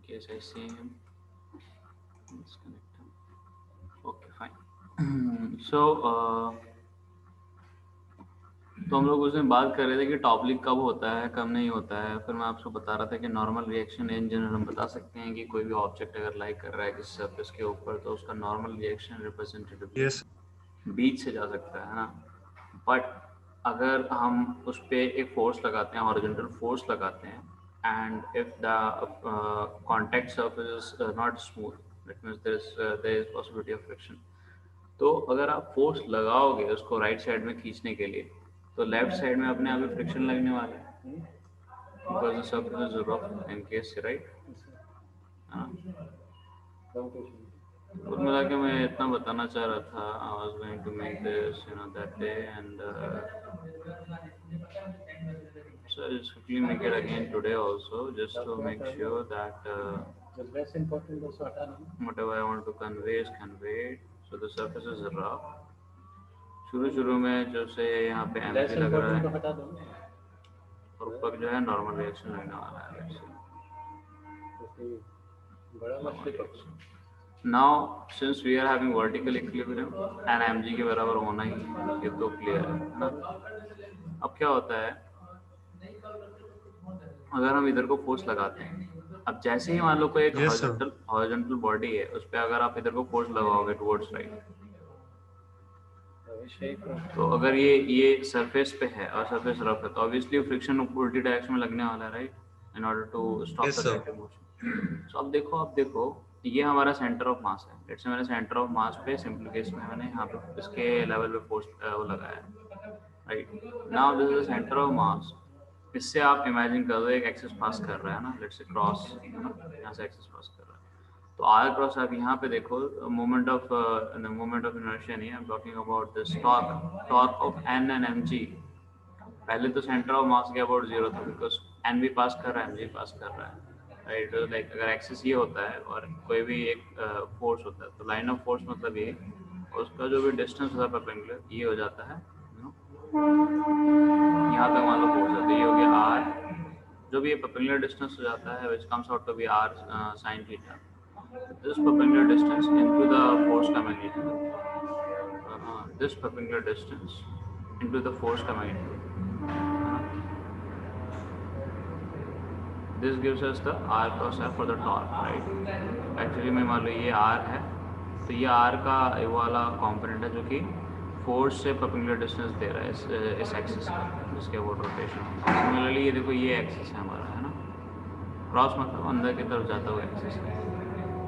case I see him disconnect. Okay, fine. So तो हम लोग उस दिन बात कर रहे थे कि टॉपलिक कब होता है कब नहीं होता है। फिर मैं आपको बता रहा था कि नॉर्मल रिएक्शन इन जनरल हम बता सकते हैं कि कोई भी ऑब्जेक्ट अगर लाइक कर रहा है किसी सरफेस के ऊपर तो उसका नॉर्मल रिएक्शन रिप्रेजेंटेटिवली Yes. बीच से जा सकता है ना। बट अगर हम उस पर एक फोर्स लगाते हैं हॉरिजॉन्टल फोर्स लगाते हैं and if the contact surface is not smooth that means there is possibility of friction. तो अगर आप फोर्स लगाओगे उसको राइट साइड में खींचने के लिए तो लेफ्ट साइड में अपने आप ही फ्रिक्शन लगने वाला है because the surface is rough in case right. कुल मिला के मैं इतना बताना चाह रहा था I was going to make this you know that day and so I'll just quickly make it again today also just to make sure that whatever I want to convey is conveyed. So the surface is rough. शुरू शुरू में जो से यहाँ पे MG लग रहा है और ऊपर जो है नॉर्मल रिएक्शन लगने वाला है now since we are having vertical equilibrium and MG के बराबर होना ही है ये तो क्लियर है ना। अब क्या होता है अगर हम इधर को फोर्स लगाते हैं अब जैसे ही मान लो कोई एक Yes, sir. हॉरिजॉन्टल बॉडी है उस पर अगर आप इधर को फोर्स लगाओगे टुवर्ड्स राइट तो अगर ये सरफेस पे है और सरफेस रफ है तो ऑब्वियसली फ्रिक्शन उल्टी डायरेक्शन में लगने वाला है right in order to stop Yes, the sir. Relative motion. So अब देखो ये हमारा सेंटर ऑफ मास है। लेट्स से मैंने सेंटर ऑफ मास पे सिंपल केस में मैंने यहाँ पे इसके लेवल पे फोर्स वो लगाया right. Now this is the centre of मास। इससे आप इमेजिन कर दो एक एक्सिस पास कर रहा है ना लेट्स से क्रॉस यहाँ से एक्सिस पास कर रहा है तो आर क्रॉस आप यहाँ पे देखो मोमेंट ऑफ इनर्शिया नहीं I am talking about this torque of N and M G. पहले तो सेंटर ऑफ मास के अबाउट जीरो था बिकॉज एन भी पास कर रहा है एम जी पास कर रहा है राइट। लाइक अगर एक्सिस ये होता है और कोई भी एक फोर्स होता है तो लाइन ऑफ फोर्स मतलब ये और उसका जो भी डिस्टेंस होता है परपेंडिकुलर ये हो जाता है यहाँ तक मान लो फोर्स है तो ये हो गया आर जो भी ये परपेंडिकुलर डिस्टेंस हो जाता है which comes out to be R sine theta this perpendicular distance into the force का magnitude this perpendicular distance into the force का magnitude this gives us the r cross f for the torque right। Actually में मान लो ये r है तो ये r का ये वाला कॉम्पोनेंट है जो कि फोर्स से परपेंडिकुलर डिस्टेंस दे रहा है इस एक्सिस का जिसके वो रोटेशन। सिमिलरली ये देखो ये एक्सिस है हमारा है ना क्रॉस मतलब अंदर की तरफ जाता हुआ एक्सिस है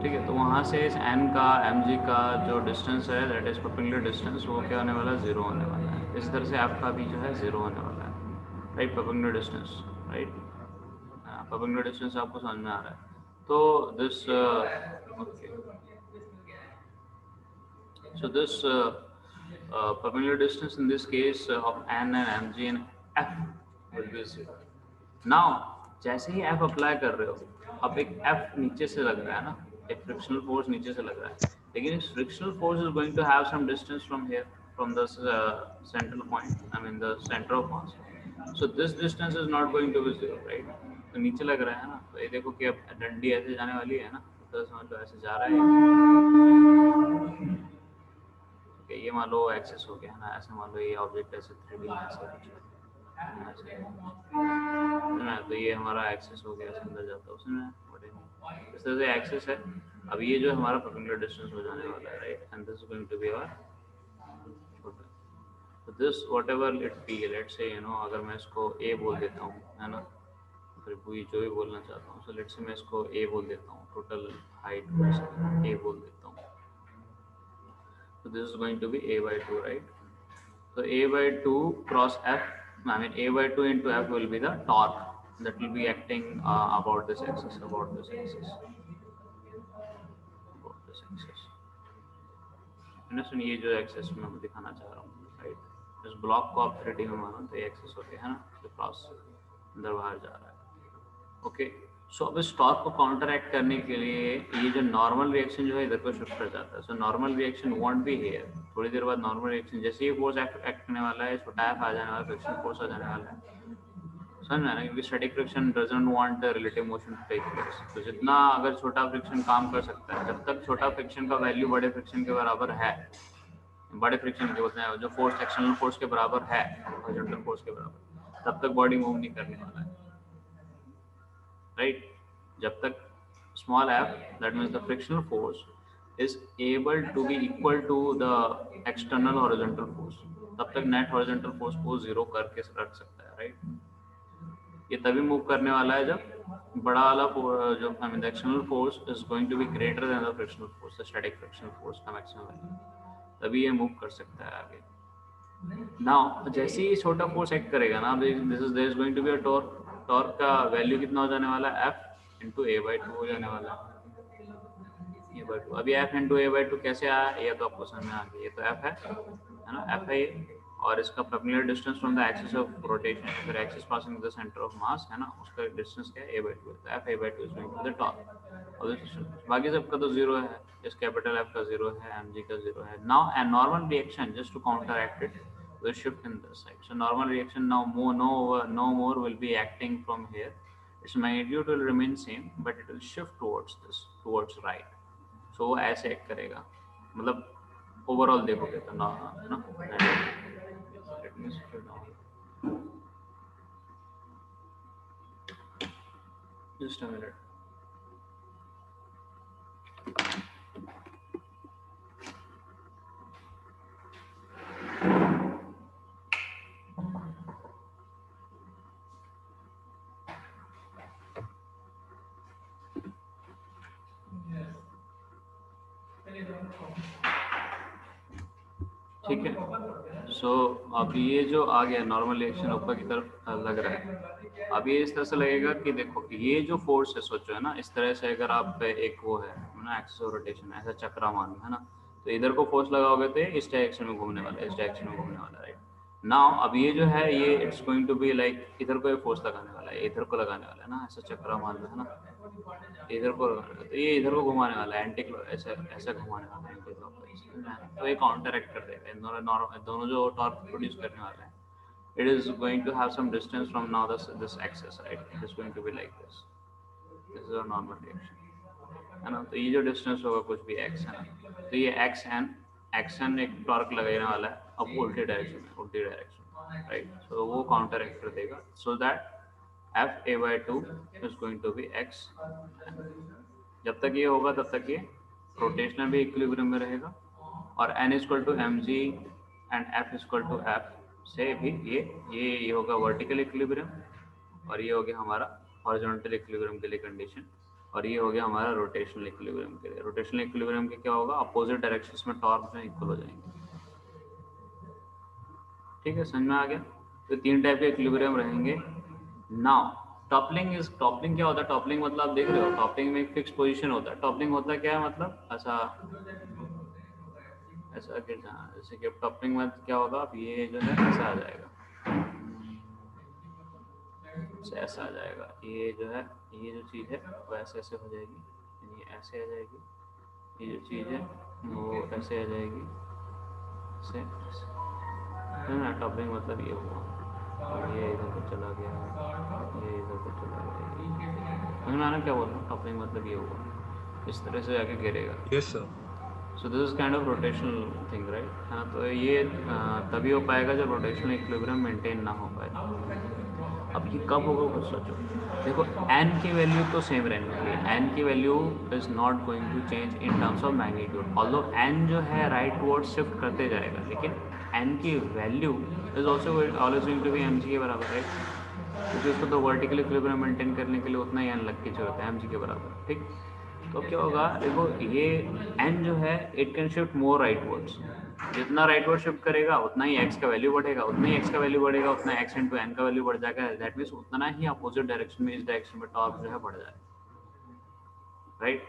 ठीक है। तो वहाँ से इस एन का एम जी का जो डिस्टेंस है दैट इज परपेंडिकुलर डिस्टेंस वो क्या होने वाला है जीरो होने वाला है। इस तरह से एफ का भी जो है जीरो होने वाला है right perpendicular distance right perpendicular distance आपको समझ में आ रहा है। तो this so this perpendicular distance in this case of n and mg and f will be zero। now जैसे ही f अप्लाई कर रहे हो अब एक f नीचे से लग रहा है ना एक फ्रिक्शनल फोर्स नीचे से लग रहा है लेकिन इस frictional force is going to have some distance from here from the central point I mean the centre of mass so this distance is not going to be zero right. तो नीचे लग रहा है ना तो ये देखो कि अब डंडी ऐसे जाने वाली है ना तो समझ लो ऐसे जा रहा है ये मान लो एक्सेस हो गया है ना ऐसे मान लो ये ऑब्जेक्ट ऐसे 3D में ऐसे कुछ है तो ये हमारा एक्सेस हो गया ऐसे अंदर जाता है उसमें इस तरह से एक्सेस है। अब ये जो हमारा परपेंडिकुलर डिस्टेंस हो जाने वाला है right and this is going to be our छोटा तो this whatever it be let's say you know अगर मैं इसको ए बोल देता हूँ है ना फिर वही जो भी बोलना चाहता हूँ सो लेट्स से मैं इसको ए बोल देता हूँ टोटल हाइट ए बोल देता हूँ। So this is going to be a by 2 right। So a by 2 cross f I mean a by 2 into f will be the torque that will be acting about this axis about this axis। Understand ये जो access मैं दिखाना चाह रहा हूँ right इस block को आप 3D में मानो तो ये एक्सेस होते हैं ना जो क्रॉस अंदर बाहर जा रहा है ओके। सो अब इस टॉर्क को काउंटरएक्ट करने के लिए ये जो नॉर्मल रिएक्शन जो है इधर को शिफ्ट कर जाता है। So normal reaction want be here थोड़ी देर बाद नॉर्मल रिएक्शन जैसे ही फोर्स एक्ट करने वाला है छोटा एफ आ जाने वाला फ्रिक्शन फोर्स आ जाने वाला है समझ में ना, क्योंकि static friction doesn't want the relative motion to take place. तो जितना अगर छोटा फ्रिक्शन काम कर सकता है, जब तक छोटा फ्रिक्शन का वैल्यू बड़े फ्रिक्शन के बराबर है, बड़े फ्रिक्शन के बोलते हैं जो फोर्स एक्सटर्नल फोर्स के बराबर है, हॉरिजॉन्टल फोर्स के बराबर, तब तक बॉडी मूव नहीं करने वाला है, राइट। जब तक small f, that means the frictional force is able to be equal to the external horizontal force, तब तक नेट horizontal force को जीरो करके रख सकता है, राइट। ये तभी मूव करने वाला है जब बड़ा वाला जो I mean the external force is going to be greater than the frictional force, the static frictional force का मैक्सिमम वैल्यू, तभी ये मूव कर सकता है आगे। नाउ जैसे ही छोटा फोर्स एक्ट करेगा ना, this is there is going to be a torque, torque का वैल्यू कितना हो जाने वाला है, F इंटू a/2 हो जाने वाला है, a/2। अभी F इंटू a/2 कैसे आया, ये तो आपको समझ में आ गया, ये तो F है ना, F है ये, और इसका perpendicular distance from the axis of rotation, फिर axis passing the centre of mass है ना, उसका डिस्टेंस क्या है, a/2, तो F a/2 is going to the torque of the system. बाकी सबका तो जीरो है, इस कैपिटल F का जीरो है, mg का जीरो है। Now and normal reaction just to counteract it will shift in this side. So normal reaction now no more will be acting from here. Its magnitude will remain same, but it will shift towards this, towards right. So वो ऐसे act करेगा, मतलब overall देखोगे तो ना ना just a minute. ठीक है, सो अब ये जो आ गया नॉर्मल रिएक्शन ऊपर की तरफ लग रहा है। अब ये इस तरह से लगेगा कि देखो ये जो फोर्स है, सोचो है ना, इस तरह से अगर आप पे एक वो है ना एक्सिस ऑफ रोटेशन, ऐसा चक्रा मान है ना, तो इधर को फोर्स लगाओगे तो ये इस डायरेक्शन में घूमने वाला है, इस डायरेक्शन में घूमने वाला है, राइट। नाउ अब ये जो है ये it's going to be like इधर को फोर्स लगाने वाला है, इधर को लगाने वाला है ना, ऐसा चक्रा मान लो है ना, इधर को लगाने वाला है, तो ये इधर को घुमाने वाला है, एंटी ऐसा ऐसा घुमाने वाला है एंटी क्लॉकवाइज, तो ये काउंटर एक्ट कर देगा इन दोनों जो टॉर्क प्रोड्यूस करने वाला है। It is going to have some distance from now this axis, right? It is going to be like this. This is a normal reaction, है ना। तो ये जो डिस्टेंस होगा कुछ भी x है ना, तो ये x n एक टॉर्क लगाने वाला है अब उल्टी डायरेक्शन में, राइट। सो वो काउंटर एक्ट कर देगा, so that F a/2 is going to be x। जब तक ये होगा तब तक ये रोटेशनल भी इक्विलिब्रियम में रहेगा, और n equal to mg and f equal to f से भी ये होगा वर्टिकल इक्विलिब्रियम, और ये हो गया हमारा हॉरिजॉन्टल इक्विलिब्रियम के लिए कंडीशन, और ये हो गया हमारा रोटेशनल इक्विलिब्रियम के लिए। रोटेशनल इक्विलिब्रियम के क्या होगा, अपोजिट डायरेक्शंस में टॉर्क जो इक्वल हो जाएंगे। ठीक है, समझ में आ गया। तो तीन टाइप के इक्विलिब्रियम रहेंगे। नाउ टॉपलिंग क्या होता है, टॉपलिंग मतलब आप देख रहे हो, टॉपलिंग में एक फिक्स पोजीशन होता है। टॉपलिंग होता है क्या है, मतलब ऐसा गिर जाना, जैसे कि अब टॉपलिंग में क्या होगा, अब ये जो है ऐसा आ जाएगा, ऐसा आ जाएगा, ये जो है ये जो चीज़ है वो ऐसे ऐसे हो जाएगी, ये ऐसे आ जाएगी, ये जो चीज़ है वो ऐसे आ जाएगी, ऐसे है ना। टॉपलिंग मतलब ये हुआ, और ये इधर को चला गया, ये इधर को चला गया, समझ में आना क्या बोल रहा हूँ। टॉपलिंग मतलब ये हुआ, इस तरह से जाके गिरेगा। Yes sir. So this is kind of rotational thing, right, है ना। तो ये तभी हो पाएगा जब रोटेशनल इक्विलिब्रियम मेंटेन ना हो पाए। अब ये कब होगा कुछ सोचो, देखो n की वैल्यू तो सेम रहने वाली है, n की value is not going to change in terms of magnitude, although n जो है राइट टुवर्ड शिफ्ट करते जाएगा, लेकिन n की value is also always going to be mg के बराबर, राइट, क्योंकि उसको तो वर्टिकल इक्विलिब्रियम मेंटेन करने के लिए उतना ही n लग की जरूरत है, mg के बराबर, ठीक। तो क्या होगा, देखो ये n जो है इट कैन शिफ्ट मोर राइटवर्ड्स, जितना राइटवर्ड शिफ्ट करेगा उतना ही x का वैल्यू बढ़ेगा, उतना ही x का वैल्यू बढ़ेगा, उतना x इंटू n का वैल्यू बढ़ जाएगा, दैट मीन्स उतना ही अपोजिट डायरेक्शन में, इस डायरेक्शन में टॉर्क जो है बढ़ जाएगा, राइट।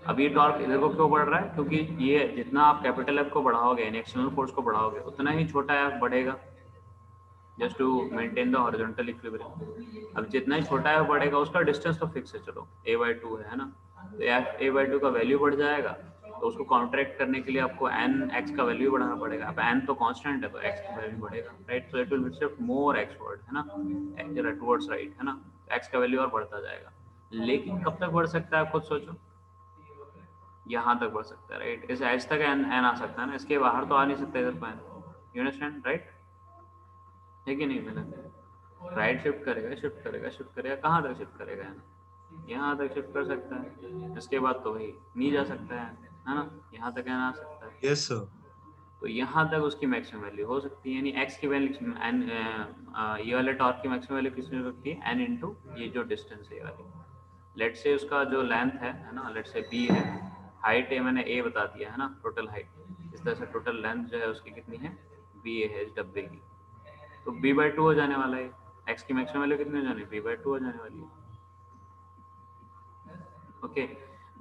अब ये टॉर्क इधर को क्यों बढ़ रहा है, क्योंकि ये जितना आप कैपिटल F को बढ़ाओगे, एक्सटर्नल फोर्स को बढ़ाओगे, उतना ही छोटा f बढ़ेगा, just to maintain the horizontal equilibrium. अब जितना ही छोटा f बढ़ेगा उसका डिस्टेंस तो फिक्स है, चलो a/2 है ना, तो a/2 का वैल्यू बढ़ जाएगा, तो उसको कॉन्ट्रैक्ट करने के लिए आपको एन एक्स का वैल्यू बढ़ाना पड़ेगा। अब एन तो कांस्टेंट है तो एक्स का वैल्यू बढ़ेगा, right. So it will shift more xward, है ना, टुवर्ड्स राइट, है ना, एक्स का वैल्यू और बढ़ता जाएगा। लेकिन कब तक बढ़ सकता है, खुद सोचो, यहाँ तक बढ़ सकता है, राइट। इस एज तक एन एन आ सकता है ना, इसके बाहर तो आ नहीं सकता इधर पर एन, यू अंडरस्टैंड, राइट, है कि नहीं। मैंने राइट शिफ्ट करेगा, शिफ्ट करेगा, शिफ्ट करेगा, कहाँ तक शिफ्ट करेगा एन, यहाँ तक शिफ्ट कर सकता है, इसके बाद तो वही नहीं जा सकता है ना, यहाँ तक एन आ सकता है। Yes sir. तो यहाँ तक उसकी मैक्सिमम वैल्यू हो सकती है, यानी एक्स की वैल्यू एन, ये वाले टॉर्क की मैक्सिमम वैल्यू किस में हो सकती है, एन इंटू ये जो डिस्टेंस है ये वाली। लेट से उसका जो लेंथ है ना, लेट से बी है, हाइट है मैंने ए बता दिया है ना, टोटल हाइट, इस तरह से टोटल लेंथ जो है उसकी कितनी है, बी ए है इस डब्बे की, तो बी बाई टू हो जाने वाला है। एक्स की मैक्सिमम वैल्यू कितनी हो जानी है, बी बाई टू हो जाने वाली है। Okay,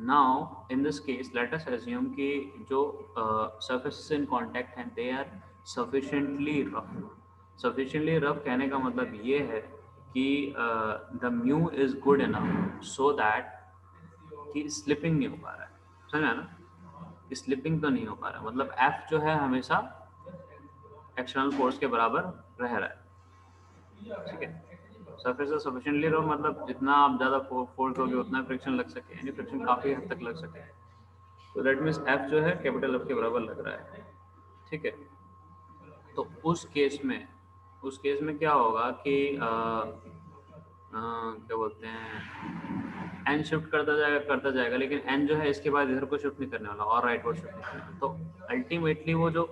now in this case let us assume कि जो सरफेसेस इन कांटेक्ट हैं they are sufficiently rough. Sufficiently rough कहने का मतलब ये है कि the mu is good enough so that कि स्लिपिंग नहीं हो पा रहा है, समझा ना, स्लिपिंग तो नहीं हो पा रहा, मतलब एफ जो है हमेशा एक्सटर्नल फोर्स के बराबर रह रहा है, ठीक है। सरफेस से सफिशिएंटली रफ मतलब जितना आप ज़्यादा फोर्स दोगे उतना फ्रिक्शन लग सके, यानी फ्रिक्शन काफ़ी हद तक लग सके, तो दैट मीन्स एफ जो है कैपिटल एफ के बराबर लग रहा है, ठीक है। तो उस केस में क्या होगा कि क्या बोलते हैं, एन शिफ्ट करता जाएगा, लेकिन एन जो है इसके बाद इधर को शिफ्ट नहीं करने वाला और राइट वर्ड शिफ्ट नहीं करने वाला। तो अल्टीमेटली वो जो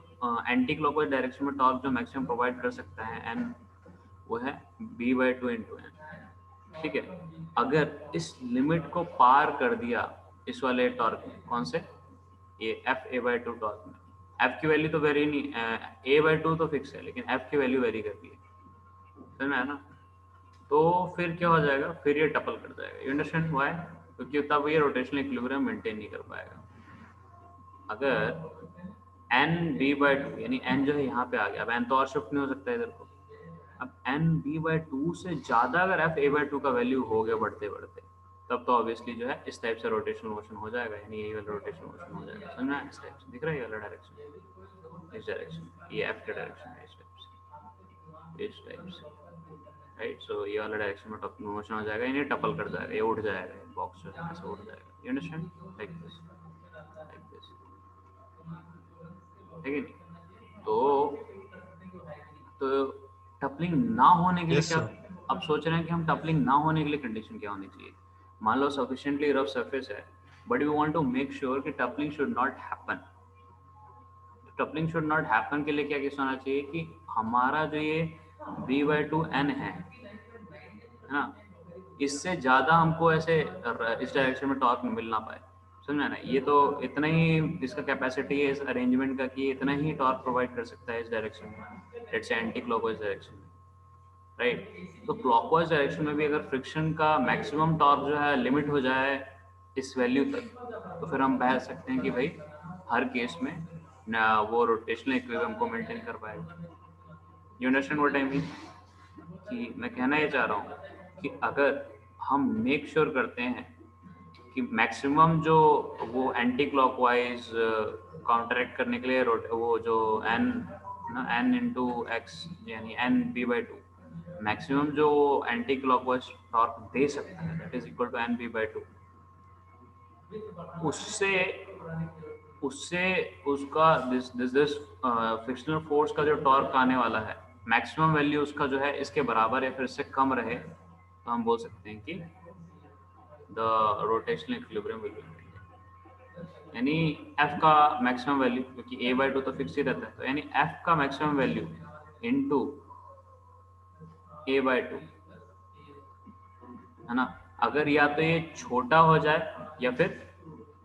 एंटी क्लॉकवाइज डायरेक्शन में टॉर्क जो मैक्सिमम प्रोवाइड कर सकता है एन, वो है B by two into N, ठीक है। अगर इस लिमिट को पार कर दिया इस वाले टॉर्क में, कौन से, ये F A by two torque में, एफ की वैल्यू तो वेरी नहीं, ए बाई टू तो फिक्स है लेकिन एफ की वैल्यू वेरी करती है, समझ में आया ना। तो फिर क्या हो जाएगा, फिर ये टपल कर जाएगा, यू अंडरस्टैंड व्हाई, क्योंकि तब ये रोटेशनल इक्विलिब्रियम मेंटेन नहीं कर पाएगा। अगर एन बी बाई टू, यानी एन जो है यहाँ पे आ गया, अब एन तो और शिफ्ट नहीं हो सकता इधर को, अब एन बी बाई टू से ज़्यादा अगर एफ ए बाई टू का वैल्यू हो गया बढ़ते बढ़ते, तब तो ऑब्वियसली जो है इस टाइप से रोटेशनल मोशन हो जाएगा, यानी यही वाला रोटेशनल मोशन हो जाएगा, समझना है, इस टाइप से दिख रहा है ये वाला डायरेक्शन, इस डायरेक्शन, ये एफ के डायरेक्शन है, इस टाइप से, राइट। सो ये वाला डायरेक्शन में टॉप मोशन हो जाएगा, यानी टपल कर जाएगा, ये उठ जाएगा, बॉक्स जो है ऐसे उठ जाएगा, यू अंडरस्टैंड, लाइक दिस, है कि नहीं। तो टपलिंग ना होने के लिए यस क्या, सर। अब सोच रहे हैं कि हम टपलिंग ना होने के लिए कंडीशन क्या होनी चाहिए। मान लो सफिशिएंटली रफ सरफेस है but we want to make sure कि toppling should not happen. Toppling should not happen के लिए क्या केस होना चाहिए कि हमारा जो ये बी बाई टू एन है ना, इससे ज़्यादा हमको ऐसे इस डायरेक्शन में टॉर्क मिल ना पाए, समझा ना। ये तो इतना ही इसका कैपेसिटी है इस अरेंजमेंट का कि इतना ही टॉर्क प्रोवाइड कर सकता है इस डायरेक्शन में, let's say anti clockwise direction में, राइट। तो क्लॉकवाइज डायरेक्शन में भी अगर फ्रिक्शन का मैक्सिमम टॉर्क जो है लिमिट हो जाए इस वैल्यू तक, तो फिर हम कह सकते हैं कि भाई हर केस में ना वो रोटेशनल इक्विलिब्रियम को मेंटेन कर पाएगा। You understand what I mean, कि मैं कहना ये चाह रहा हूँ कि अगर हम मेक श्योर करते हैं कि मैक्सिमम जो वो एंटी क्लॉकवाइज काउंटरैक्ट करने के लिए वो जो एन ना, एन इंटू एक्स यानी N B by two, maximum जो एंटी क्लॉकवाइज टॉर्क दे सकता है that is equal to N B by two, उससे उससे उसका दिस फ्रिक्शनल फोर्स का जो टॉर्क आने वाला है मैक्सिमम वैल्यू उसका जो है इसके बराबर या फिर इससे कम रहे, तो हम बोल सकते हैं कि the rotational equilibrium will be, यानी एफ का मैक्सिमम वैल्यू, क्योंकि ए बाई टू तो फिक्स ही रहता है, तो यानी एफ का maximum value into A by two, है ना। अगर या तो ये छोटा हो जाए या फिर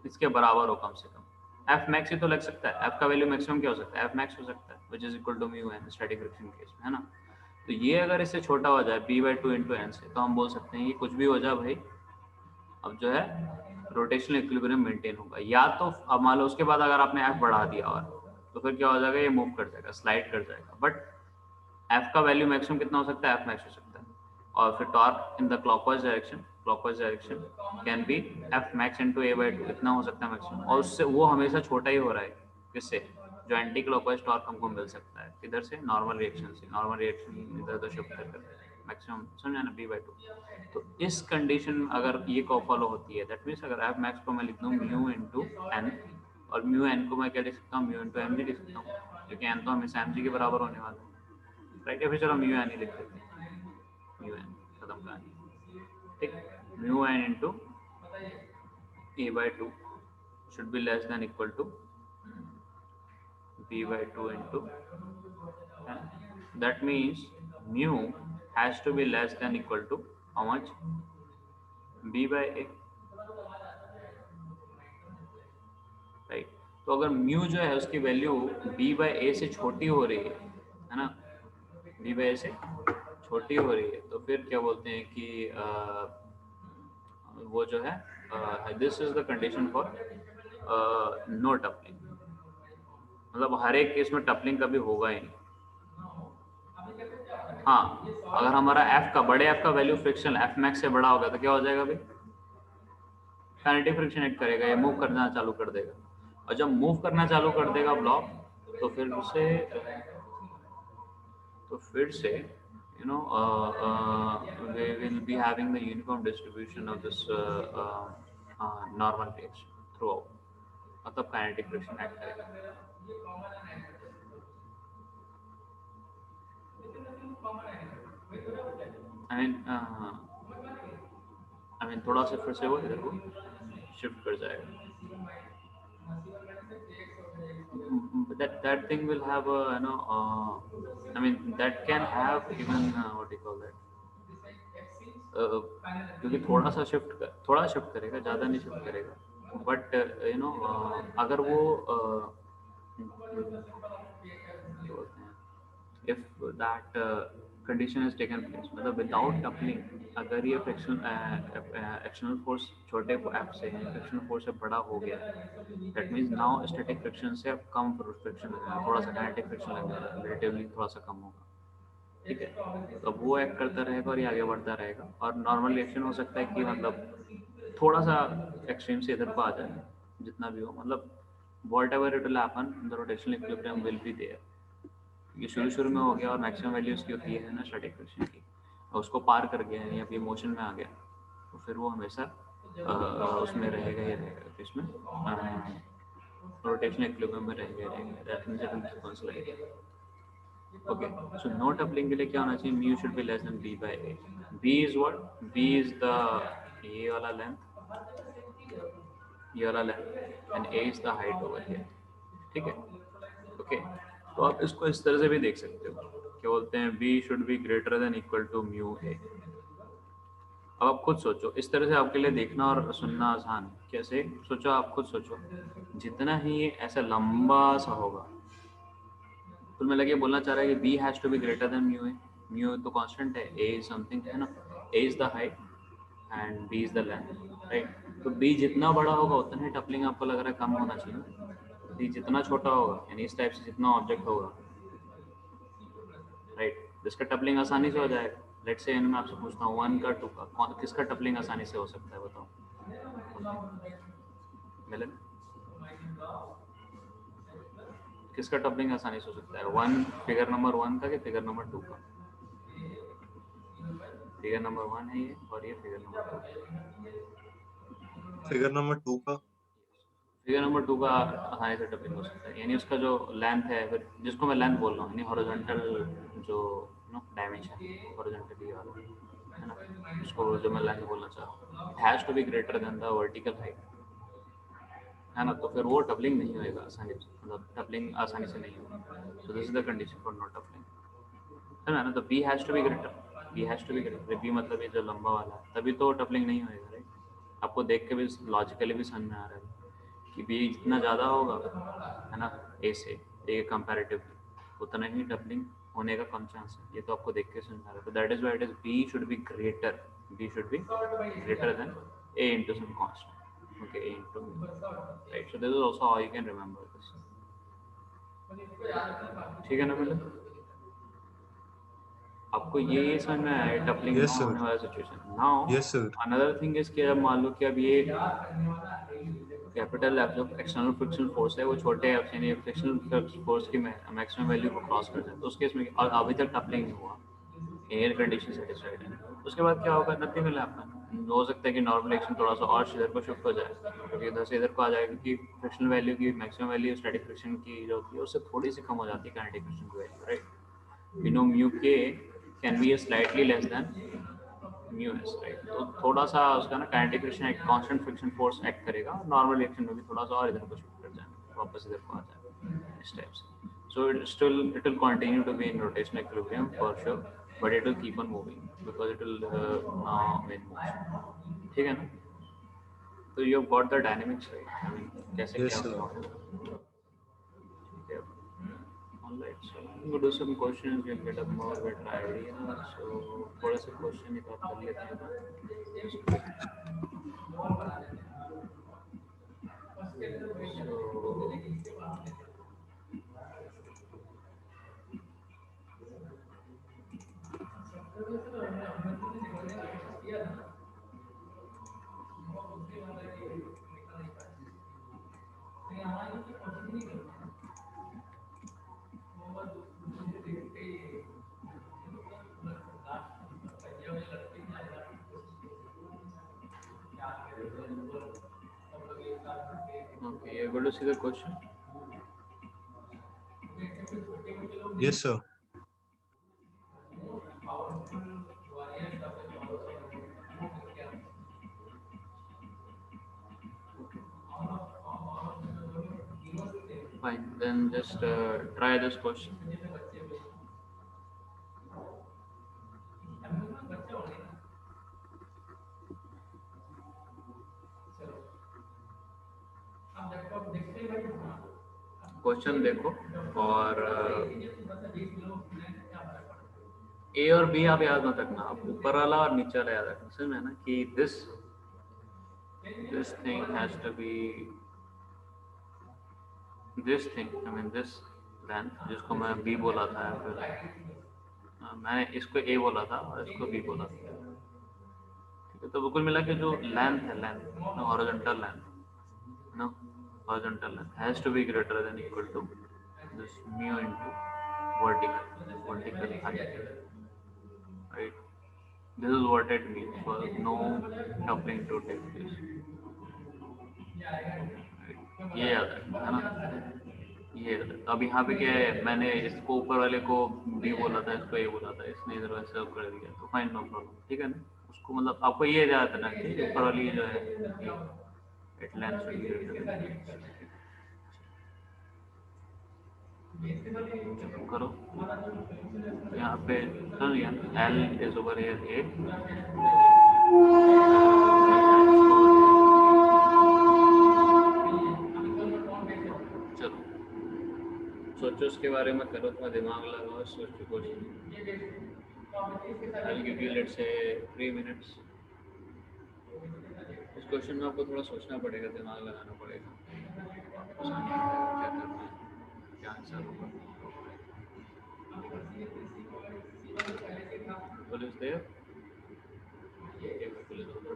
इसके बराबर हो कम से कम, एफ मैक्स ही तो लग सकता है, एफ का वैल्यू मैक्सिमम क्या हो सकता है, एफ मैक्स हो सकता है which is equal to mu N static friction case में, है ना। तो ये अगर इससे छोटा हो जाए B by two into N से, तो हम बोल सकते हैं कि कुछ भी हो जाए भाई, अब जो है रोटेशनल इक्विलिब्रियम मेंटेन होगा। या तो अब मान लो उसके बाद अगर आपने एफ बढ़ा दिया और, तो फिर क्या हो जाएगा, ये मूव कर जाएगा, स्लाइड कर जाएगा, बट एफ का वैल्यू मैक्सिमम कितना हो सकता है, एफ मैक्स हो सकता है, और फिर torque in the clockwise direction, clockwise direction can be F max into A by 2, इतना हो सकता है मैक्सिमम, और उससे वो हमेशा छोटा ही हो रहा है। किससे? जो एंटी क्लॉकवाइज टॉर्क हमको मिल सकता है किधर से? नॉर्मल रिएक्शन से। नॉर्मल रिएक्शन इधर उधर शिफ्ट कर मैक्सिमम, समझा ना, बी बाई 2। तो इस कंडीशन में अगर ये को फॉलो होती है, दैट मीन्स अगर एफ मैक्स को मैं लिख दूँ म्यू इंटू एन, और म्यू एन को मैं क्या लिख सकता हूँ? म्यू इंटू एम जी लिख सकता हूँ, क्योंकि एन तो हमेशा एम जी के बराबर होने वाला है, राइट? या फिर चलो म्यू एन ही लिख देते हैं, म्यू एन, खत्म कहानी, ठीक। Mu N into A by 2 should be less than equal to b by 2 into that means mu has to be less than equal to how much? b by a, right? तो अगर mu जो है उसकी value b by a से छोटी हो रही है ना, b by a से छोटी हो रही है, तो फिर क्या बोलते हैं कि वो जो है this is the condition for no toppling, मतलब हर एक केस में टपलिंग कभी होगा ही नहीं। हाँ, अगर हमारा f का, बड़े f का वैल्यू फ्रिक्शन f मैक्स से बड़ा होगा तो क्या हो जाएगा भाई? काइनेटिक फ्रिक्शन एक्ट करेगा, ये मूव करना चालू कर देगा, और जब मूव करना चालू कर देगा ब्लॉक, तो फिर से you know we will be having the uniform distribution of this normal reaction throughout, मतलब काइनेटिक फ्रिक्शन एक्ट करेगा। आई मीन थोड़ा सा फिर से वो इधर को शिफ्ट कर जाएगा। That thing will have a I mean that can have even what do you call that, क्योंकि थोड़ा शिफ्ट करेगा, ज़्यादा नहीं शिफ्ट करेगा, बट अगर वो क्या बोलते हैं, if that condition is taken place, मतलब विदाउट टपलिंग, अगर ये एक्शनल फोर्स छोटे एफ से फ्रिक्शनल फोर्स से बड़ा हो गया, that means now static friction से अब कम फ्रिक्शन लगेगा, थोड़ा सा काइनेटिक फ्रिक्शन लगेगा, रिलेटिवली थोड़ा सा कम होगा, ठीक है? तो वो एक्ट करता रहेगा और ये आगे बढ़ता रहेगा, और नॉर्मल रिएक्शन हो सकता है कि मतलब थोड़ा सा एक्सट्रीम से इधर को आ जाए, जितना भी हो, मतलब whatever it will happen, the rotational equilibrium will be there। ये शुरू में हो गया और मैक्सिमम वैल्यू उसकी होती है ना स्टैटिक फ्रिक्शन की, और उसको पार कर गया या फिर मोशन में आ गया, तो फिर वो हमेशा उसमें रहेगा ही रहेगा, इसमें रोटेशनल इक्विलिब्रियम में रहेगा। That means it will be consolidated. Okay, so no toppling के लिए क्या होना चाहिए? Mu should be less than b by a। b is what? b is the ये वाला length, and a is the height over here, ठीक है? Okay, तो आप इसको इस तरह से भी देख सकते हो, क्या बोलते हैं, b should be greater than equal to mu a। अब आप खुद सोचो, इस तरह से आपके लिए देखना और सुनना आसान, कैसे सोचो, आप खुद सोचो, जितना ही ये ऐसा लंबा सा होगा, कुल मिला के बोलना चाह रहा है कि b has to be greater than mu a। Mu तो कांस्टेंट है, a इज समथिंग, है ना, a is the height and b is the length, right? तो b जितना बड़ा होगा उतना ही टपलिंग आपको लग रहा है कम होना चाहिए। b जितना छोटा होगा, यानी इस टाइप से जितना ऑब्जेक्ट होगा, राइट, जिसका टपलिंग आसानी से हो जाएगा। लेट्स से मैं आपसे पूछता हूँ 1 का 2 का किसका टपलिंग आसानी से हो सकता है, बताओ मिलन, किसका टपलिंग आसानी से हो सकता है? 1 फिगर नंबर 1 का कि फिगर नंबर 2 का? फिगर नंबर 1 है ये, और ये फिगर नंबर 2, फिगर नंबर 2 का। फिगर नंबर 2 का आसानी से टपलिंग हो सकता है, यानी उसका जो लेंथ है, फिर जिसको मैं लेंथ बोल रहा हूँ, यानी हॉरिजॉन्टल जो डायमेंशन, हॉरिजॉन्टली वाला, है ना, उसको जो मैं लेंथ बोलना चाह रहा हूँ, has to be greater than the vertical height, है ना, तो फिर वो टपलिंग नहीं होएगा आसानी से, मतलब टपलिंग आसानी से नहीं होगा। So this is the condition for not toppling, है ना? तो b has to be greater, b has to be greater, b मतलब ये जो लंबा वाला है, तभी तो टपलिंग नहीं होएगा, राइट? आपको देख के भी लॉजिकली भी समझ में आ रहा है कि बी जितना ज़्यादा होगा, है ना, ए से, ए के कंपैरेटिवली, उतना ही टपलिंग होने का कम चांस है, ये तो आपको देख के समझ आ रहा है। तो that is why it is B should be greater, B should be greater than A into some constant, okay, A into, right? So this is also how you can remember this, ठीक है ना? मतलब आपको ये समझ में आया टपलिंग Yes, ना sir. होने वाला situation. Now Yes, sir. Another thing is कि अब मान लो कि अब ये कैपिटल एफ जो एक्सटर्नल फ्रिक्शनल फोर्स है वो छोटे एफ यानी फ्रिक्शनल फोर्स की मैक्सिमम वैल्यू को क्रॉस कर जाए तो उस केस में और अभी तक कपलिंग नहीं हुआ, एयर कंडीशन सेटिस्फाइड है, उसके बाद क्या होगा, नथिंग विल हैपन. हो सकता है कि नॉर्मल एक्शन थोड़ा सा और इधर को शिफ्ट हो जाए क्योंकि इधर से इधर को आ जाएगा क्योंकि फ्रिक्शनल वैल्यू की मैक्सिमम वैल्यू स्टैटिक फ्रिक्शन की जो होती है उससे थोड़ी सी कम हो जाती है काइनेटिक फ्रिक्शन की value, right. We know mu k can be a slightly less than mu s, right. तो थोड़ा सा उसका ना काइनेटिक फ्रिक्शन एक कांस्टेंट फ्रिक्शन फोर्स एक्ट करेगा, नॉर्मल रिएक्शन में भी थोड़ा सा और इधर को शिफ्ट कर जाएगा, वापस इधर को आ जाएगा इस टाइप से. So it will continue to be in rotational equilibrium for sure, but it will keep on moving because it will now in motion. ठीक है ना. तो you have got the dynamics right. I mean, कैसे Yes, क्या sir. होगा. ठीक है. Alright, so I'm going to do some questions. You'll get a more better idea. So थोड़ा सा क्वेश्चन एक आप कर लेते हैं ना. Okay, you're going to see the question. Yes, sir. Fine, then just try this question. Question देखो और ए और बी आप याद मत रखना, आप ऊपर वाला और नीचे वाला याद रखना, समझ में ना कि this thing has to be this thing, I mean this length जिसको मैं बी बोला था या फिर मैंने इसको ए बोला था और इसको बी बोला था. ठीक है, तो बिल्कुल मिला के जो लेंथ है, length horizontal length no horizontal length has to be greater than equal to this mu into vertical height, right. This is what it means for no coupling to take place, right? ये याद है ना, ये याद है. तो अब यहाँ पे क्या है, मैंने इसको ऊपर वाले को बी बोला था, इसको ए बोला था, इसने इधर वैसे कर दिया तो फाइन, नो प्रॉब्लम. ठीक है ना, उसको मतलब आपको ये याद है ना कि ऊपर वाली जो है it length should be greater. करो यहाँ पे सुन लिया, एल इज ओवर हियर ए. चलो सोचो उसके बारे में, करो थोड़ा दिमाग लगाओ, सोचो question. I'll give you let's say 3 minutes. इस क्वेश्चन में आपको थोड़ा सोचना पड़ेगा, दिमाग लगाना पड़ेगा, वापस आने के लिए क्या करना है, क्या आंसर होगा. What is there? Okay, बिल्कुल is over.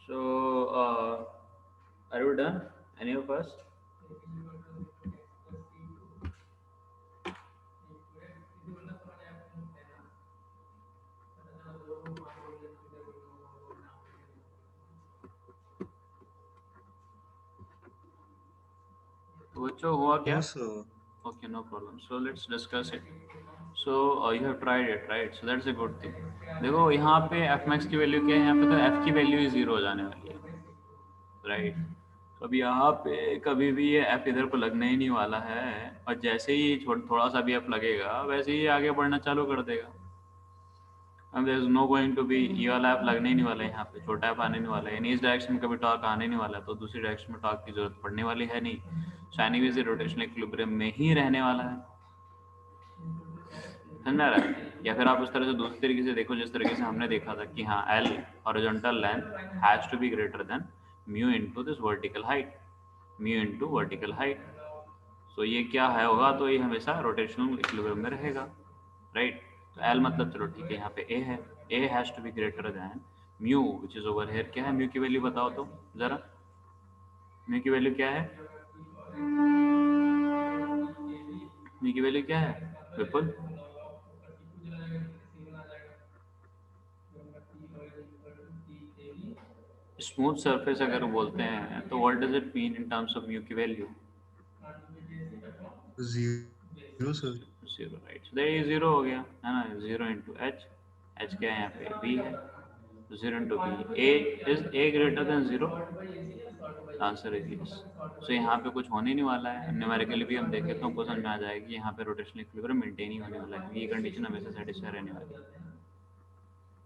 So, are you done? Any of us? बच्चों हुआ क्या? No, sir. Okay, no problem. So let's discuss it. So you have tried it, right? So that's a good thing. देखो यहाँ पे f max की value क्या है? यहाँ पे तो f की वैल्यू ही 0 हो जाने वाली है, राइट? तो अब यहाँ पे कभी भी ये f इधर को लगने ही नहीं वाला है, और जैसे ही थोड़ा सा भी f लगेगा वैसे ही आगे बढ़ना चालू कर देगा। अब there is no going to be, ये वाला ऐप लगने ही नहीं वाला है, यहाँ पे छोटा ऐप आने नहीं वाला है, यानी इस डायरेक्शन में कभी टॉर्क आने नहीं वाला है, तो दूसरी डायरेक्शन में टॉर्क की जरूरत पड़ने वाली है नहीं। सो एनीवेज ये रोटेशनल इक्विलिब्रियम में ही रहने वाला है, समझ आ रहा है? या फिर आप उस तरह से दूसरी तरीके से देखो, जिस तरीके से हमने देखा था कि हाँ L horizontal length has to be greater than mu into this vertical height, mu into vertical height. So ये क्या है होगा, तो ये हमेशा रोटेशनल इक्विलिब्रियम में रहेगा, राइट? तो एल मतलब चलो ठीक है, यहाँ पे ए है, A has to be greater than mu which is over here. क्या है म्यू की वैल्यू बताओ तो जरा, म्यू की वैल्यू क्या है? म्यू की वैल्यू क्या है विपुल? स्मूथ सरफेस अगर बोलते हैं तो what does it mean in terms of mu की value? 0, sir. Zero, right? So that zero हो गया है ना, जीरो इंटू एच, एच क्या है यहाँ पे बी है, zero into B, A is A greater than zero, answer is yes. So यहाँ पे कुछ होने नहीं वाला है, न्यूमेरिकली भी हम देखें तो हमको समझ में आ जाएगा कि यहाँ पे रोटेशनल इक्विलिब्रियम मेंटेन ही होने वाला है, क्योंकि ये कंडीशन हमेशा सेटिस्फाई रहने वाली है,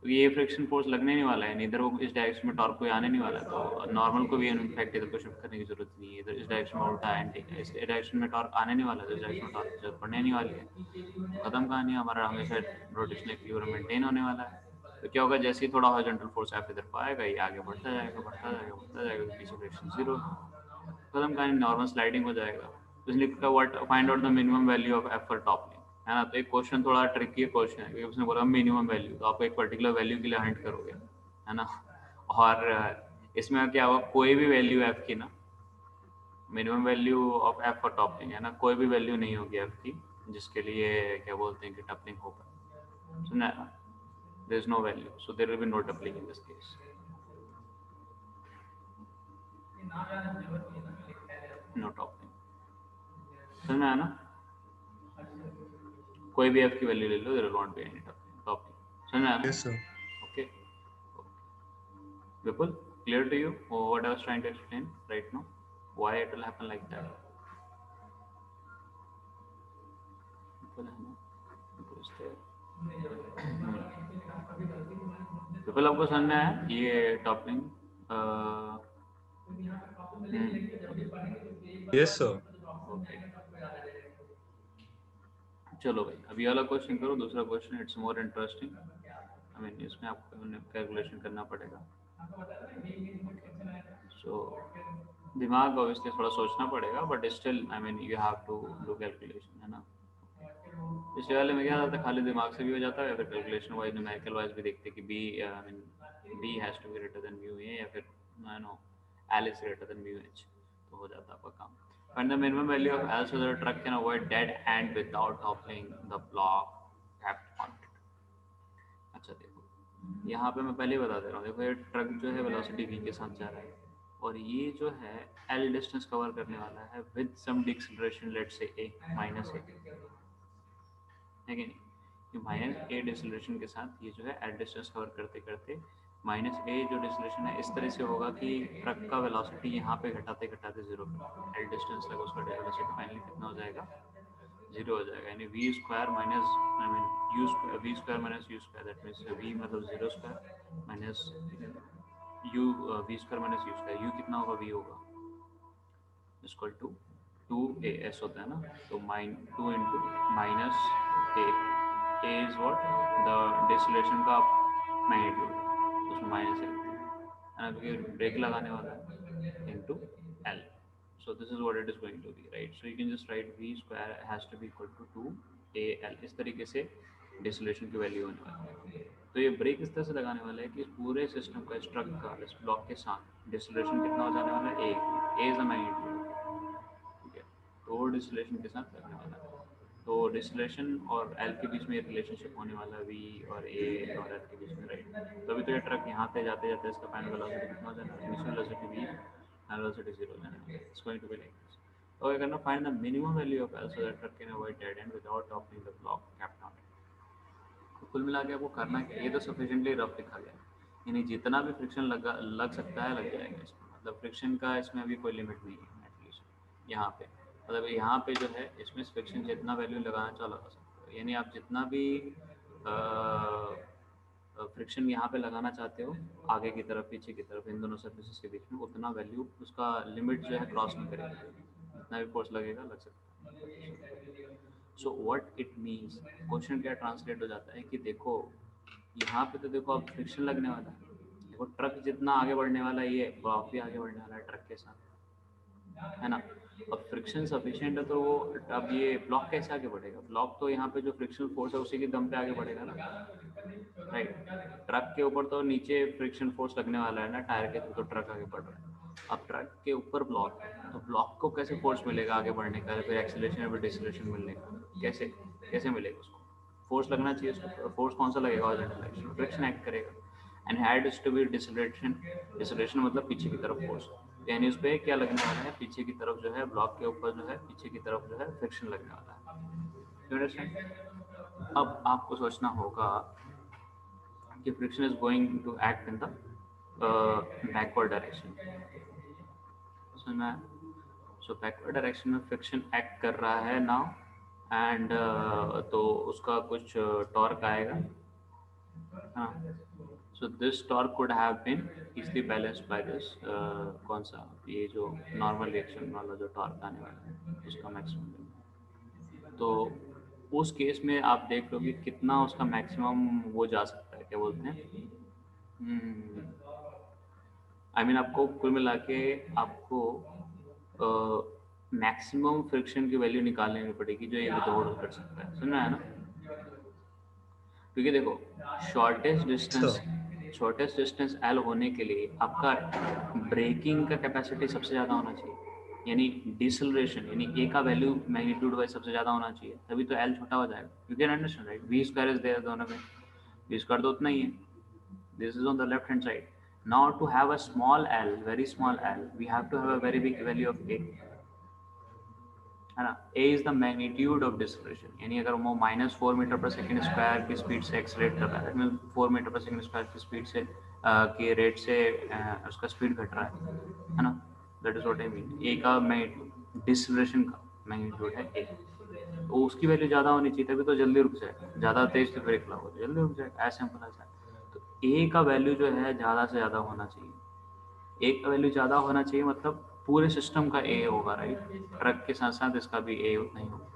क्योंकि ये फ्रिक्शन फोर्स लगने नहीं वाला है, इधर वो इस डायरेक्शन में टॉर्क कोई आने नहीं वाला है, तो नॉर्मल को भी इनफैक्ट इधर को शिफ्ट करने की जरूरत नहीं है, इधर इस डायरेक्शन में उल्टा एंटी इस डायरेक्शन में टॉर्क आने नहीं वाला है, तो इस डायरेक्शन में टॉर्क की जरूरत पड़ने नहीं वाली है। खत्म कहानी, हमारा हमेशा रोटेशनल इक्विलिब्रियम मेंटेन होने वाला है। तो क्या होगा, जैसे ही थोड़ा हॉरिजॉन्टल फोर्स एफ इधर को आएगा, ये आगे बढ़ता जाएगा बढ़ता जाएगा बढ़ता जाएगा, तो पीछे फ्रिक्शन जीरो, खत्म कहानी, नॉर्मल स्लाइडिंग हो जाएगा। इसलिए what find out the minimum value of F for toppling, है ना? तो एक क्वेश्चन थोड़ा ट्रिकी क्वेश्चन है, क्योंकि उसने बोला मिनिमम वैल्यू, तो आप एक पर्टिकुलर वैल्यू के लिए हंट करोगे, है ना? और इसमें क्या होगा, कोई भी वैल्यू एफ की ना, minimum value of F for toppling, है ना, कोई भी वैल्यू नहीं होगी एफ की जिसके लिए क्या बोलते हैं कि टपलिंग हो पाए, सुना है? There is no value, so there will be no toppling in this case, no toppling, समझ में आया ना? कोई भी एफ की वैल्यू ले लो, there will not be any toppling, समझ में आया ना? Yes, sir. Okay Vipul, clear to you what I was trying to explain right now? Why it will happen like that? Vipul है ना? Vipul is there. Vipul आपको समझ में आया ये टॉपिंग? Yes, sir. ओके, चलो भाई अभी वाला क्वेश्चन करो, दूसरा question it's more interesting, I mean इसमें आपको कैलकुलेशन करना पड़ेगा, सो दिमाग ऑब्वियसली थोड़ा सोचना पड़ेगा, but still I mean you have to do calculation, है ना? पिछले वाले में क्या था, खाली दिमाग से भी हो जाता है, या फिर कैलकुलेशन वाइज न्यूमेरिकल वाइज भी देखते कि B I mean B has to be greater than mu A, या फिर I know L is greater than mu H, तो हो जाता है आपका काम। Find the minimum value of L so that a truck can avoid dead end without toppling the block kept on it. अच्छा देखो, यहाँ पे मैं पहले ही बता दे रहा हूँ, देखो ये ट्रक जो है वेलोसिटी v के साथ जा रहा है, और ये जो है L डिस्टेंस कवर करने वाला है with some deceleration, let's say a minus a, है कि नहीं? ये माइनस a डिसेलरेशन के साथ ये जो है L डिस्टेंस कवर करते करते माइनस a जो डिसेलरेशन है इस तरह से होगा कि ट्रक का वेलोसिटी यहाँ पे घटाते घटाते जीरो, L डिस्टेंस तक उसका वेलोसिटी फाइनली कितना हो जाएगा, जीरो हो जाएगा, यानी V square minus I mean U square, V square minus U square, that means V मतलब zero square minus U, V square minus U square, U कितना होगा, वी होगा equal to two A S होता है ना, तो minus two into minus A is what the deceleration का magnitude, उसमें माइनस है ना, क्योंकि ब्रेक लगाने वाला है, into L, so this is what it is going to be, right? So you can just write v square has to be equal to 2 a l, इस तरीके से डिसलेशन की वैल्यू होने वाली है, तो ये ब्रेक इस तरह से लगाने वाला है कि इस पूरे सिस्टम का, इस ट्रक का, इस ब्लॉक के साथ डिसलेशन कितना हो जाने वाला है, ए इज अ मैग्नीट्यूड, ठीक है। तो वो डिसलेशन के साथ लगने वाला है। तो डिसलेशन और एल के बीच में रिलेशनशिप होने वाला है, वी और ए और एल के बीच में, राइट। तो अभी तो ये ट्रक यहाँ पे जाते जाते इसका फाइनल वेलोसिटी कितना हो जाना है, initial velocity V, final velocity 0 हो जाना है। It's going to be like this. तो we're going to find the minimum value of L so that truck can avoid dead end without opening the block kept on it. तो कुल मिला के आपको करना है, ये तो सफिशिएंटली रफ लिखा गया है, यानी जितना भी फ्रिक्शन लग सकता है लग जाएगा इसमें, मतलब फ्रिक्शन का इसमें अभी कोई लिमिट नहीं है एटलीस्ट यहाँ पे। मतलब यहाँ पे जो है इसमें फ्रिक्शन जितना वैल्यू लगाना चाहो लगा सकते हो, यानी आप जितना भी फ्रिक्शन यहाँ पे लगाना चाहते हो आगे की तरफ पीछे की तरफ इन दोनों सर्फेसिस के बीच में, उतना वैल्यू उसका लिमिट जो है क्रॉस नहीं करेगा, जितना भी फोर्स लगेगा लग सकता है। So what it means, question क्या ट्रांसलेट हो जाता है कि देखो यहाँ पे तो देखो अब फ्रिक्शन लगने वाला है, देखो ट्रक जितना आगे बढ़ने वाला है ये ब्लॉक भी आगे बढ़ने वाला है ट्रक के साथ, है ना। अब फ्रिक्शन सफिशिएंट है तो वो, अब ये ब्लॉक कैसे आगे बढ़ेगा, ब्लॉक तो यहाँ पे जो फ्रिक्शनल फोर्स है उसी के दम पे आगे बढ़ेगा ना, राइट। ट्रक के ऊपर तो नीचे फ्रिक्शन फोर्स लगने वाला है ना टायर के थ्रू, तो ट्रक आगे बढ़ रहा है। अब ट्रक के ऊपर ब्लॉक है तो ब्लॉक को कैसे फोर्स मिलेगा आगे बढ़ने का, फिर एक्सीलरेशन या फिर डिसलेशन मिलने का, कैसे कैसे मिलेगा उसको, फोर्स लगना चाहिए उसको। फोर्स कौन सा लगेगा, हॉरिजॉन्टल एक्शन, फ्रिक्शन एक्ट करेगा। एंड हैड टू बी डिसलेशन, डिसलेशन मतलब पीछे की तरफ फोर्स, यानी उस पर क्या लगने वाला है, पीछे की तरफ जो है ब्लॉक के ऊपर जो है पीछे की तरफ जो है फ्रिक्शन लगने वाला है। You understand. अब आपको सोचना होगा कि friction is going to act in the backward direction, सुना है। सो बैकवर्ड डायरेक्शन में फ्रिक्शन एक्ट कर रहा है नाउ, एंड तो उसका कुछ टॉर्क आएगा, हाँ। So this torque could have been easily balanced by this, कौन सा, ये जो नॉर्मल रिएक्शन वाला जो टॉर्क आने वाला है उसका मैक्सिमम। तो उस केस में आप देख लो कि कितना उसका मैक्सिमम वो जा सकता है, क्या बोलते हैं, आई मीन आपको कुल मिला के आपको मैक्सिमम फ्रिक्शन की वैल्यू निकालनी पड़ेगी जो ये विदाउट कर सकता है, सुन रहा है ना। क्योंकि देखो सर शॉर्टेस्ट डिस्टेंस एल होने के लिए आपका ब्रेकिंग का कैपेसिटी सबसे ज़्यादा होना चाहिए, यानी डिसलरेशन यानी ए का वैल्यू मैग्नीट्यूड वाइज सबसे ज़्यादा होना चाहिए, तभी तो एल छोटा हो जाएगा। You can understand right, V square is there दोनों में, वी स्क्वायर तो उतना ही है, this is on the left hand side. Now to have a small l, very small l, we have to have a very big value of a, है ना। a is the magnitude of deceleration, यानी अगर वो -4 metre पर second square की speed से एक्सलेट कर रहा है, मीन 4 मीटर पर सेकेंड स्क्वायर की स्पीड से के रेट से उसका स्पीड घट रहा है ना, that is what I mean. a का डिसलेशन का मैग्नीट्यूड है a, तो उसकी वैल्यू ज़्यादा होनी चाहिए तभी तो जल्दी रुक जाएगा, ज़्यादा तेज से ब्रेक लगाओ तो जल्दी रुक जाएगा, एज सिंपल एज दैट। तो ए का वैल्यू जो है ज़्यादा से ज़्यादा होना चाहिए, ए का वैल्यू ज़्यादा होना चाहिए मतलब पूरे सिस्टम का ए होगा, राइट। ट्रक के साथ साथ इसका भी ए उतना ही होगा।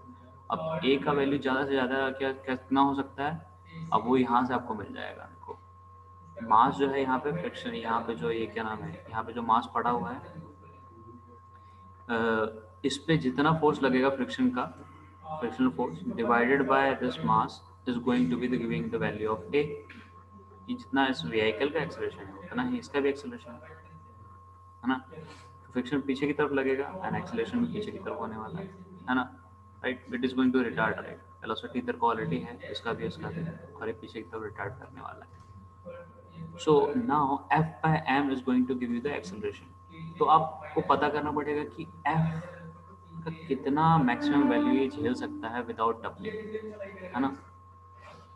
अब ए का वैल्यू ज़्यादा से ज़्यादा क्या कितना हो सकता है, अब वो यहाँ से आपको मिल जाएगा। देखो मास जो है यहाँ पे फ्रिक्शन, यहाँ पे जो ये क्या नाम है, यहाँ पे जो मास पड़ा हुआ है इस पे जितना फोर्स लगेगा फ्रिक्शन का, frictional force divided by this mass is going to be the giving the value of A. कि जितना इस व्हीकल का एक्सेलरेशन है उतना ही इसका भी एक्सेलरेशन है ना। तो फ्रिक्शन पीछे की तरफ लगेगा एंड एक्सेलरेशन भी पीछे की तरफ होने वाला है ना, right. It is going to retard, right. Velocity इधर को ऑलरेडी है, इसका भी और ये पीछे की तरफ रिटार्ड करने वाला है। So now F by M is going to give you the acceleration. तो आपको पता करना पड़ेगा कि एफ का कितना मैक्सिमम वैल्यू ये झेल सकता है विदाउट डबलिंग, है ना।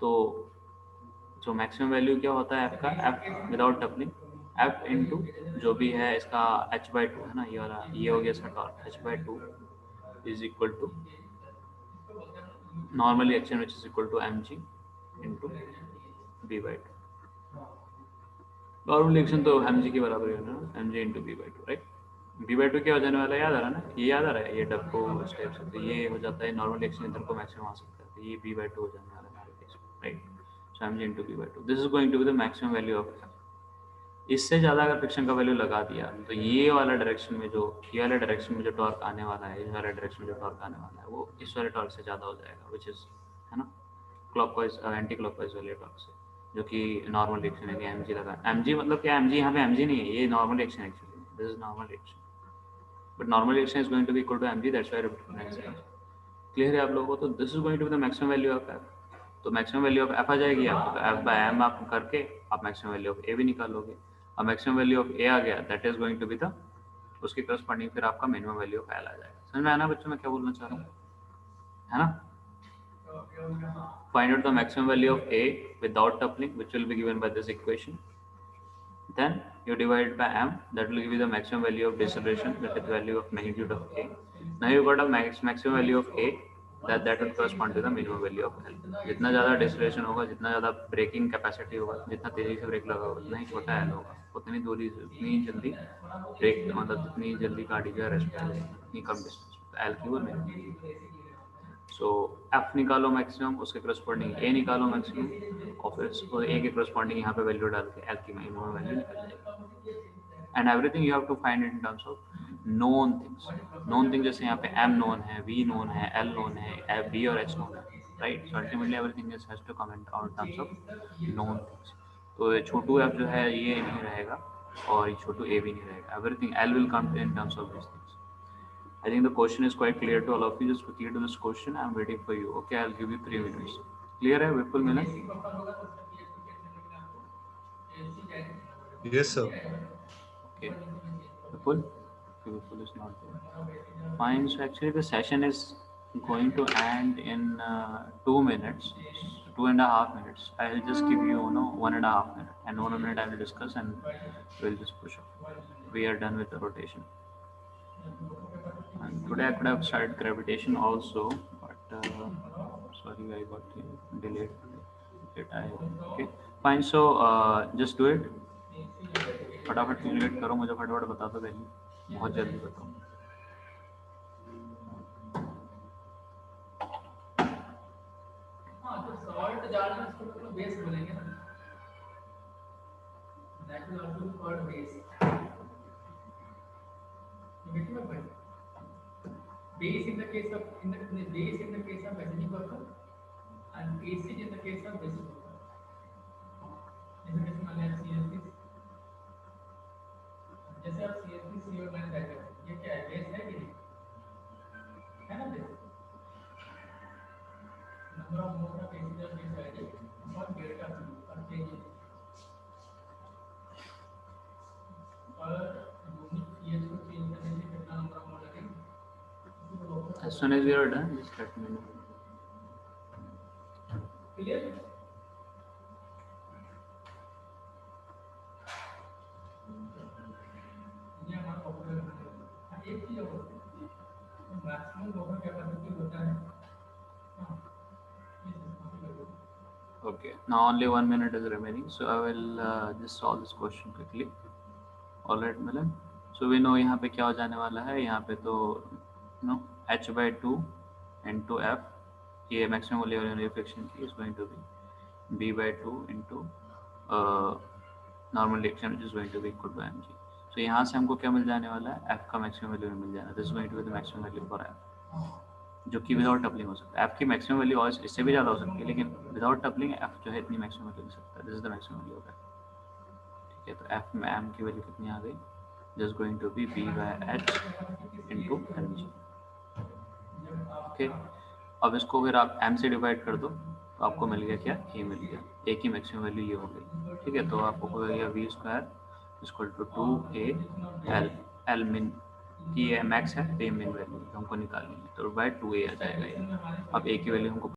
तो जो मैक्सिमम वैल्यू क्या होता है एफ का, F without doubling, F into जो भी है इसका h/2 है ना, ये वाला ये हो गया इसका torque, h/2 is equal to normal action which is equal to mg into b/2। Normal action तो mg के बराबर ही होना है, mg into b/2, right. b/2 क्या हो जाने वाला है, याद आ रहा है ना, ये याद आ रहा है, ये डब को इस टाइप से, तो ये हो जाता है नॉर्मल एक्शन इधर को मैक्सिमम आ सकता है, तो ये b/2 हो जाने वाला है हमारे केस में, right. So mg into b/2 this is going to be the maximum value of F. इससे ज़्यादा अगर फ्रिक्शन का वैल्यू लगा दिया तो ये वाला डायरेक्शन में जो, ये वाला डायरेक्शन में जो टॉर्क आने वाला है, इस वाले डायरेक्शन में जो टॉर्क आने वाला है वो इस वाले टॉर्क से ज़्यादा हो जाएगा, विच इज़, है ना, क्लॉकवाइज एंटी क्लॉकवाइज वाले टॉर्क से। जो कि नॉर्मल रिएक्शन है कि एम जी लगा, एम जी मतलब क्या, एम जी यहाँ पे एम जी नहीं है, ये normal reaction actually, this is normal reaction, but normal reaction is going to be equal to M G, that's why reference है। क्लियर है आप लोगों को? तो this is going to be the maximum value of F. तो maximum value of F आ जाएगी आपको, तो एफ बाय एम आप करके आप मैक्सिमम वैल्यू ऑफ ए भी निकालोगे। अब मैक्सिमम वैल्यू ऑफ ए आ गया, that is going to be the, उसके करस्पॉन्डिंग फिर आपका मिनिमम वैल्यू ऑफ एल आ जाएगा। समझ में आना बच्चों मैं क्या बोलना चाह रहा हूँ, है ना? Find out the maximum value of A without coupling, which will be given by this equation. Then you divide by m, that will give you the maximum value of deceleration, that is value of magnitude of A. Now you got a maximum value of A, that will correspond to the minimum value of L. जितना ज़्यादा deceleration होगा, जितना ज़्यादा braking capacity होगा, जितना तेजी से break लगा होगा, उतना ही छोटा L होगा, उतनी दूरी से उतनी जल्दी ब्रेक, मतलब जितनी जल्दी गाड़ी का रेस्ट मिलेगी, उतनी कम डिस्टेंस L की वो मिलेगी। सो एफ निकालो मैक्सिमम, उसके करस्पॉन्डिंग ए निकालो मैक्सिमम, और फिर ए के करस्पॉन्डिंग यहाँ पे वैल्यू डाल के एल की मिनिमम वैल्यू निकल जाएगी। And everything you have to find it in terms of known things. Known thing जैसे यहाँ पे एम नोन है, वी नोन है, एल नोन है, बी और एच नोन है, right? So ultimately everything is has to comment on terms of known things. तो ये छोटू एफ जो है ये नहीं रहेगा और ये छोटू ए भी नहीं रहेगा, everything L will come in terms of this things. I think the question is quite clear to all of you. Just quickly to this question, I'm waiting for you. Okay, I'll give you 3 minutes. Clear है विपुल मिलन? Yes, sir. Okay, Vipul? Okay, Vipul is not there. Fine. So actually, the session is going to end in 2 minutes, 2.5 minutes. I'll just give you, 1.5 minutes, and 1 minute I will discuss, and we'll just push off. We are done with the rotation. And today I could have started gravitation also, but sorry, I got delayed. Okay, fine. So just do it. फटाफट calculate करो, मुझे फटाफट बता दो value, बहुत जल्दी बताओ। Salt डालना इसको तो बेस बोलेंगे ना, that will also be called base. Get your point? Base in the case of base in the case of acidic water and acid in the case of basic water. जैसे कैसे मान लिया CH3, जैसे आप CH3 CO मैंने देखा, ये क्या है? बेस है कि नहीं? है ना base? Number of moles of acid और base added upon delta T और change in और यूनिट CH को चेंज करने से कितना नंबर ऑफ मोल लगेगा? As soon as we are done, just let me know. Clear? ये हमारा पॉपुलर है। एक चीज और मैक्सिमम लोगों का कैपेसिटी होता है। Okay, now only 1 minute is remaining, so I will just solve this question quickly. All right, Milan. So we know यहाँ पे क्या हो जाने वाला है, यहाँ पे तो h/2 into f, ये maximum वैल्यू रिफ्लेक्शन की is going to be b/2 into normal reaction which is going to be equal to mg. So यहाँ से हमको क्या मिल जाने वाला है, f का मैक्सिमम वैल्यू मिल जाना, this is going to be the maximum value for f, जो कि विदाउट टपलिंग हो सकता है। f की मैक्सिमम वैल्यू और इससे भी ज़्यादा हो सकती है, लेकिन विदाउट टपलिंग f जो है इतनी मैक्सिमम वैल्यू मिल सकता है, this is the maximum value of f। ठीक है, तो f में m की वैल्यू कितनी आ गई, just going to be b/h into mg। Okay, अब इसको फिर आप m से डिवाइड कर दो तो आपको मिल गया क्या, a मिल गया, a की मैक्सिमम वैल्यू ये हो गई। ठीक है, तो आपको हो गया v² equal to 2a l min की ये मैक्स है, तो ये मिन वैल्यू हमको निकालनी है, तो बाय 2a आ जाएगा ये। अब a की वैल्यू हमको